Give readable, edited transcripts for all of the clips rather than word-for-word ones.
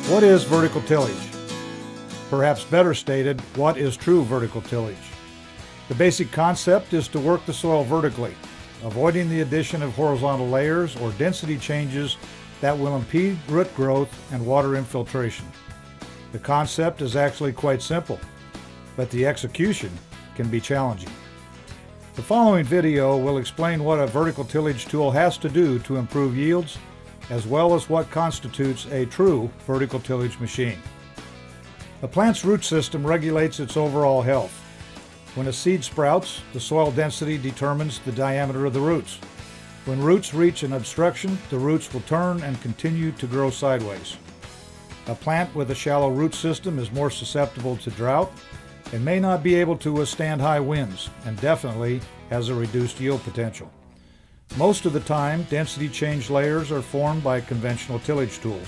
What is vertical tillage? Perhaps better stated, what is true vertical tillage? The basic concept is to work the soil vertically, avoiding the addition of horizontal layers or density changes that will impede root growth and water infiltration. The concept is actually quite simple, but the execution can be challenging. The following video will explain what a vertical tillage tool has to do to improve yields, as well as what constitutes a true vertical tillage machine. A plant's root system regulates its overall health. When a seed sprouts, the soil density determines the diameter of the roots. When roots reach an obstruction, the roots will turn and continue to grow sideways. A plant with a shallow root system is more susceptible to drought and may not be able to withstand high winds, and definitely has a reduced yield potential. Most of the time, density change layers are formed by conventional tillage tools.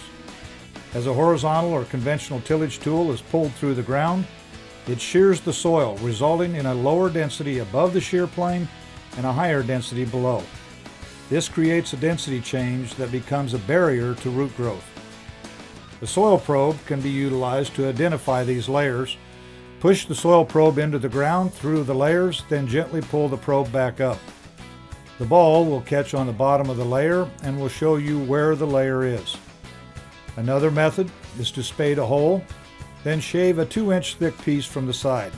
As a horizontal or conventional tillage tool is pulled through the ground, it shears the soil, resulting in a lower density above the shear plane and a higher density below. This creates a density change that becomes a barrier to root growth. The soil probe can be utilized to identify these layers. Push the soil probe into the ground through the layers, then gently pull the probe back up. The ball will catch on the bottom of the layer and will show you where the layer is. Another method is to spade a hole, then shave a 2-inch thick piece from the side.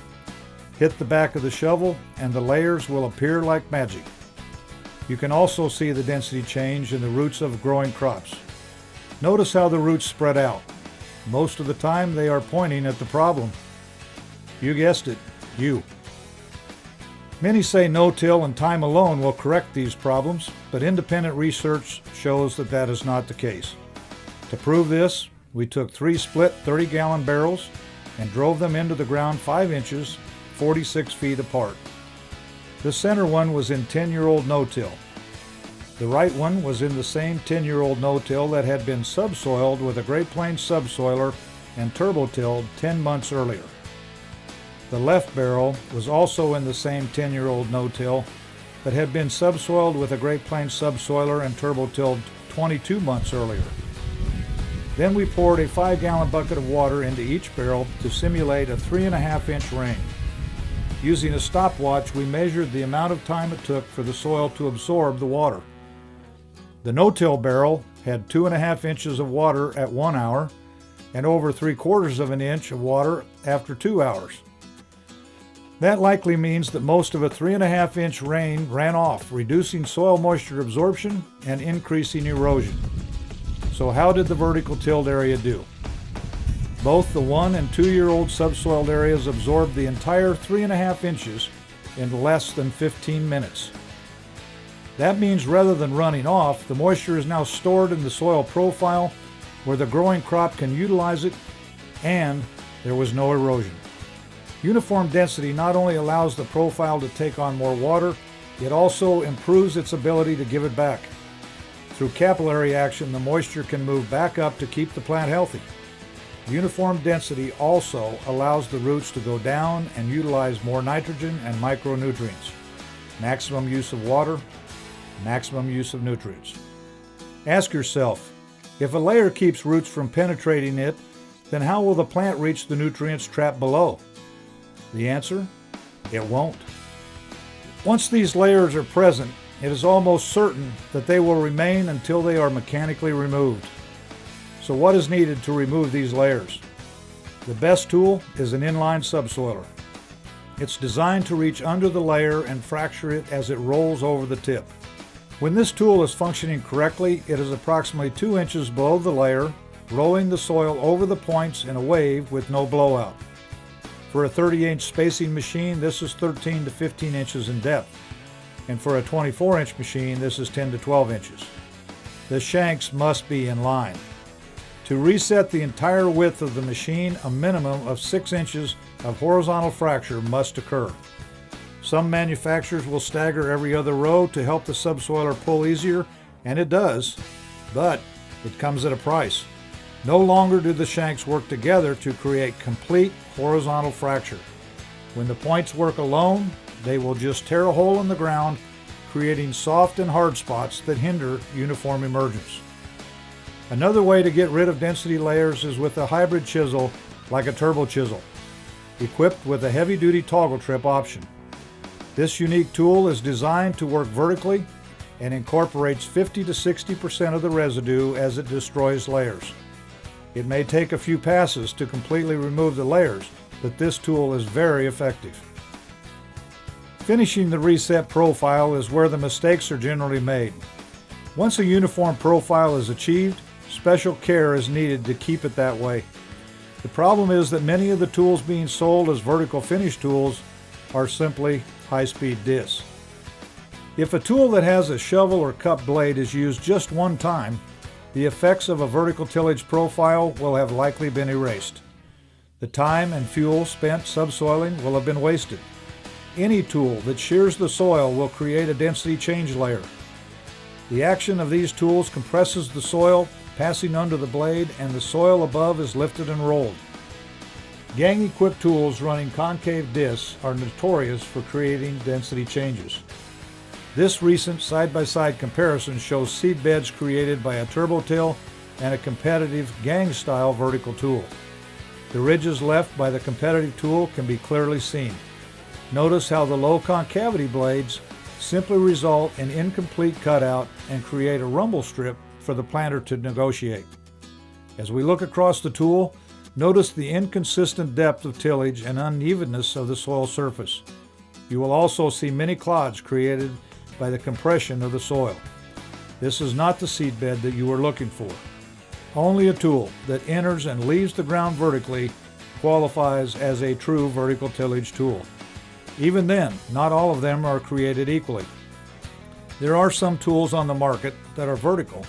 Hit the back of the shovel and the layers will appear like magic. You can also see the density change in the roots of growing crops. Notice how the roots spread out. Most of the time they are pointing at the problem. You guessed it, you. Many say no-till and time alone will correct these problems, but independent research shows that that is not the case. To prove this, we took 3 split 30-gallon barrels and drove them into the ground 5 inches, 46 feet apart. The center one was in 10-year-old no-till. The right one was in the same 10-year-old no-till that had been subsoiled with a Great Plains subsoiler and turbo-tilled 10 months earlier. The left barrel was also in the same 10-year-old no-till, but had been subsoiled with a Great Plains subsoiler and turbo-tilled 22 months earlier. Then we poured a 5-gallon bucket of water into each barrel to simulate a 3.5-inch rain. Using a stopwatch, we measured the amount of time it took for the soil to absorb the water. The no-till barrel had 2.5 inches of water at 1 hour and over 3/4 of an inch of water after 2 hours. That likely means that most of a 3.5-inch rain ran off, reducing soil moisture absorption and increasing erosion. So how did the vertical tilled area do? Both the 1- and 2-year-old subsoiled areas absorbed the entire 3.5 inches in less than 15 minutes. That means rather than running off, the moisture is now stored in the soil profile where the growing crop can utilize it, and there was no erosion. Uniform density not only allows the profile to take on more water, it also improves its ability to give it back. Through capillary action, the moisture can move back up to keep the plant healthy. Uniform density also allows the roots to go down and utilize more nitrogen and micronutrients. Maximum use of water, maximum use of nutrients. Ask yourself, if a layer keeps roots from penetrating it, then how will the plant reach the nutrients trapped below? The answer? It won't. Once these layers are present, it is almost certain that they will remain until they are mechanically removed. So what is needed to remove these layers? The best tool is an inline subsoiler. It's designed to reach under the layer and fracture it as it rolls over the tip. When this tool is functioning correctly, it is approximately 2 inches below the layer, rolling the soil over the points in a wave with no blowout. For a 30-inch spacing machine, this is 13 to 15 inches in depth. And for a 24-inch machine, this is 10 to 12 inches. The shanks must be in line. To reset the entire width of the machine, a minimum of 6 inches of horizontal fracture must occur. Some manufacturers will stagger every other row to help the subsoiler pull easier, and it does, but it comes at a price. No longer do the shanks work together to create complete horizontal fracture. When the points work alone, they will just tear a hole in the ground, creating soft and hard spots that hinder uniform emergence. Another way to get rid of density layers is with a hybrid chisel like a turbo chisel, equipped with a heavy-duty toggle trip option. This unique tool is designed to work vertically and incorporates 50 to 60% of the residue as it destroys layers. It may take a few passes to completely remove the layers, but this tool is very effective. Finishing the reset profile is where the mistakes are generally made. Once a uniform profile is achieved, special care is needed to keep it that way. The problem is that many of the tools being sold as vertical finish tools are simply high-speed discs. If a tool that has a shovel or cup blade is used just one time, the effects of a vertical tillage profile will have likely been erased. The time and fuel spent subsoiling will have been wasted. Any tool that shears the soil will create a density change layer. The action of these tools compresses the soil, passing under the blade, and the soil above is lifted and rolled. Gang-equipped tools running concave discs are notorious for creating density changes. This recent side-by-side comparison shows seed beds created by a turbo-till and a competitive gang-style vertical tool. The ridges left by the competitive tool can be clearly seen. Notice how the low concavity blades simply result in incomplete cutout and create a rumble strip for the planter to negotiate. As we look across the tool, notice the inconsistent depth of tillage and unevenness of the soil surface. You will also see many clods created by the compression of the soil. This is not the seed bed that you are looking for. Only a tool that enters and leaves the ground vertically qualifies as a true vertical tillage tool. Even then, not all of them are created equally. There are some tools on the market that are vertical,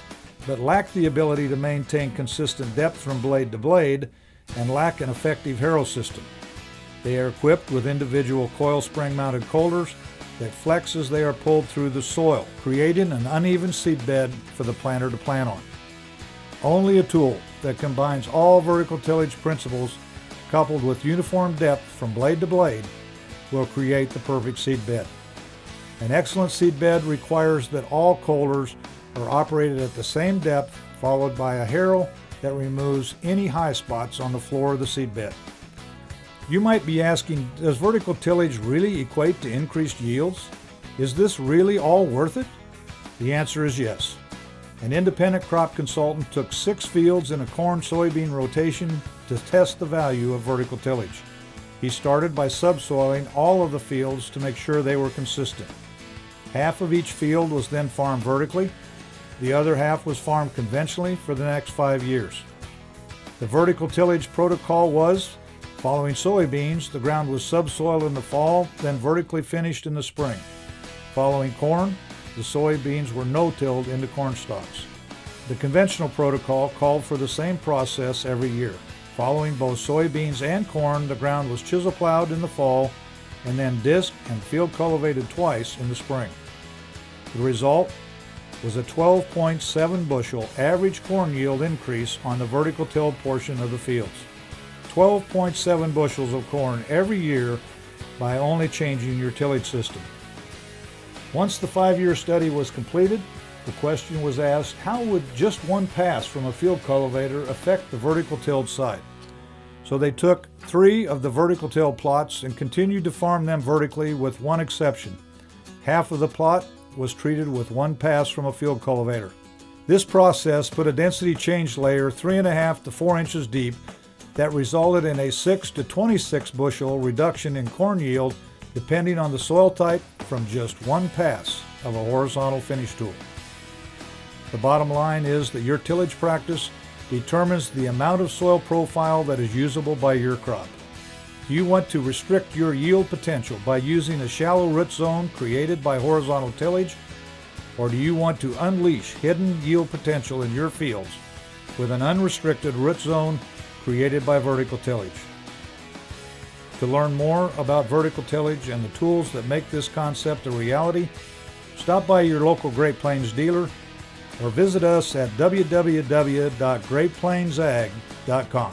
but lack the ability to maintain consistent depth from blade to blade and lack an effective harrow system. They are equipped with individual coil spring-mounted coulters that flex as they are pulled through the soil, creating an uneven seed bed for the planter to plant on. Only a tool that combines all vertical tillage principles coupled with uniform depth from blade to blade will create the perfect seed bed. An excellent seed bed requires that all coulters are operated at the same depth, followed by a harrow that removes any high spots on the floor of the seed bed. You might be asking, does vertical tillage really equate to increased yields? Is this really all worth it? The answer is yes. An independent crop consultant took 6 fields in a corn-soybean rotation to test the value of vertical tillage. He started by subsoiling all of the fields to make sure they were consistent. Half of each field was then farmed vertically. The other half was farmed conventionally for the next 5 years. The vertical tillage protocol was, following soybeans, the ground was subsoiled in the fall, then vertically finished in the spring. Following corn, the soybeans were no-tilled into corn stalks. The conventional protocol called for the same process every year. Following both soybeans and corn, the ground was chisel plowed in the fall and then disked and field cultivated twice in the spring. The result was a 12.7 bushel average corn yield increase on the vertical tilled portion of the fields. 12.7 bushels of corn every year by only changing your tillage system. Once the 5-year study was completed, the question was asked, how would just one pass from a field cultivator affect the vertical tilled side? So they took 3 of the vertical tilled plots and continued to farm them vertically with one exception. Half of the plot was treated with one pass from a field cultivator. This process put a density change layer 3.5 to 4 inches deep that resulted in a 6 to 26 bushel reduction in corn yield depending on the soil type from just one pass of a horizontal finish tool. The bottom line is that your tillage practice determines the amount of soil profile that is usable by your crop. Do you want to restrict your yield potential by using a shallow root zone created by horizontal tillage, or do you want to unleash hidden yield potential in your fields with an unrestricted root zone created by vertical tillage? To learn more about vertical tillage and the tools that make this concept a reality, stop by your local Great Plains dealer or visit us at www.greatplainsag.com.